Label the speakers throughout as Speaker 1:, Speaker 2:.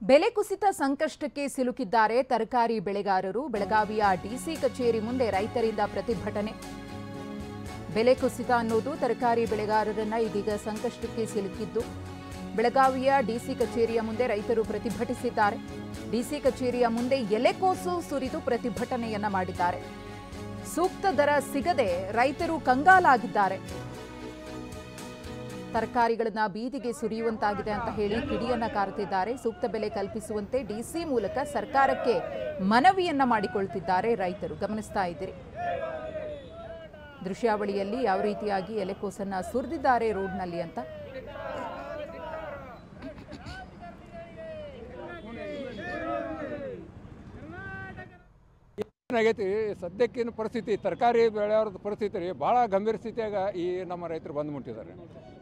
Speaker 1: ಬೆಲೆ ಕುಸಿತ ಸಂಕಷ್ಟಕ್ಕೆ ಸಿಲುಕಿದ್ದಾರೆ ತರಕಾರಿ ಬೆಳೆಗಾರರು. ಬೆಳಗಾವಿಯ ಡಿಸಿ ಕಚೇರಿ ಮುಂದೆ ರೈತರಿಂದ ಪ್ರತಿಭಟನೆ. ಬೆಲೆ ಕುಸಿತ ಅನ್ನೋದು ತರಕಾರಿ ಬೆಳೆಗಾರರನ್ನ ಇದೀಗ ಸಂಕಷ್ಟಕ್ಕೆ ಸಿಲುಕಿದ್ದು ಬೆಳಗಾವಿಯ ಡಿಸಿ ಕಚೇರಿಯ ಮುಂದೆ ರೈತರು ಪ್ರತಿಭಟಿಸಿದ್ದಾರೆ. ಡಿಸಿ ಕಚೇರಿಯ ಮುಂದೆ ಎಲೆಕೋಸು ಸುರಿದು ಪ್ರತಿಭಟನೆಯನ್ನ ಮಾಡಿದ್ದಾರೆ. ಸೂಕ್ತ ದರ ಸಿಗದೆ ರೈತರು ಕಂಗಾಲಾಗಿದ್ದಾರೆ. ತರಕಾರಿಗಳನ್ನ ಬೀದಿಗೆ ಸುರಿಯುವಂತಾಗಿದೆ ಅಂತ ಹೇಳಿ ಕಿಡಿಯನ್ನ ಕಾರುತ್ತಿದ್ದಾರೆ. ಸೂಕ್ತ ಬೆಲೆ ಕಲ್ಪಿಸುವಂತೆ ಡಿಸಿ ಮೂಲಕ ಸರ್ಕಾರಕ್ಕೆ ಮನವಿಯನ್ನ ಮಾಡಿಕೊಳ್ತಿದ್ದಾರೆ ರೈತರು. ಗಮನಿಸ್ತಾ ಇದ್ದೀರಿ ದೃಶ್ಯಾವಳಿಯಲ್ಲಿ ಯಾವ ರೀತಿಯಾಗಿ ಎಲೆಕೋಸನ್ನ ಸುರಿದಿದ್ದಾರೆ ರೋಡ್ನಲ್ಲಿ ಅಂತ.
Speaker 2: ಏನಾಗೈತಿ ಸದ್ಯಕ್ಕಿನ ಪರಿಸ್ಥಿತಿ, ತರಕಾರಿ ಬೆಳೆಯೋರದ ಪರಿಸ್ಥಿತಿ ರೀ ಭಾಳ ಗಂಭೀರ ಸ್ಥಿತಿಯಾಗ ಈ ನಮ್ಮ ರೈತರು ಬಂದು ಮುಟ್ಟಿದ್ದಾರೆ.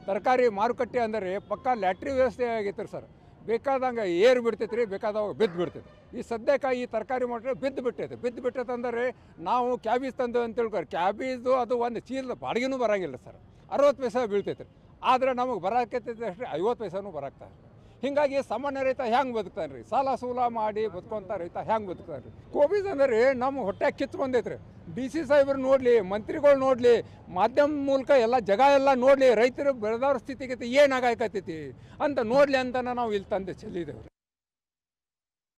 Speaker 2: ತರಕಾರಿ ಮಾರುಕಟ್ಟೆ ಅಂದರೆ ಪಕ್ಕಾ ಲ್ಯಾಟ್ರಿ ವ್ಯವಸ್ಥೆ ಆಗೈತೆ ರೀ ಸರ್. ಬೇಕಾದಂಗೆ ಏರು ಬಿಡ್ತೈತೆ ರೀ, ಬೇಕಾದವಾಗ ಬಿದ್ದು ಬಿಡ್ತೈತೆ. ಈ ಸದ್ಯಕ್ಕೆ ಈ ತರಕಾರಿ ಮಾತ್ರ ಬಿದ್ದು ಬಿಟ್ಟೈತೆ ಅಂದರೆ ನಾವು ಕ್ಯಾಬೇಜ್ ತಂದು ಅಂತ ತಿಳ್ಕೊರಿ, ಕ್ಯಾಬೇಜು ಅದು ಒಂದು ಚೀಲದ ಬಾಡಿಗೆನೂ ಬರೋಂಗಿಲ್ಲ ಸರ್. 60 ಪೈಸೆ ಬೀಳ್ತೈತೆ ರೀ. ಆದರೆ ನಮಗೆ ಬರೋಕೈತೈತೆ ಅಷ್ಟೇ 50 ಪೈಸೆನೂ ಬರಾಕ್ತಾರೆ. ಹೀಗಾಗಿ ಸಾಮಾನ್ಯ ರೈತ ಹೆಂಗೆ ಬದುಕ್ತಾನೆ ರೀ? ಸಾಲ ಸೂಲ ಮಾಡಿ ಬದುಕೊಂತ ರೈತ ಹೆಂಗೆ ಬದುಕ್ತಾನೆ ರೀ? ಕೋವಿಡ್ ಅಂದರೆ ನಮ್ಮ ಹೊಟ್ಟೆ ಕಿತ್ತು ಬಂದೈತೆ ರೀ. ಡಿ ಸಿ ಸಾಹೇಬ್ರು ನೋಡಲಿ, ಮಂತ್ರಿಗಳು ನೋಡಲಿ, ಮಾಧ್ಯಮ ಮೂಲಕ ಎಲ್ಲ ಜಗ ಎಲ್ಲ ನೋಡಲಿ, ರೈತರು ಬೆಳೆದವ್ರ ಸ್ಥಿತಿಗತಿ ಏನಾಗೈತಿ ಅಂತ ನೋಡಲಿ ಅಂತ ನಾವು ಇಲ್ಲಿ ತಂದೆ ಚೆಲ್ಲಿದ್ದೇವೆ.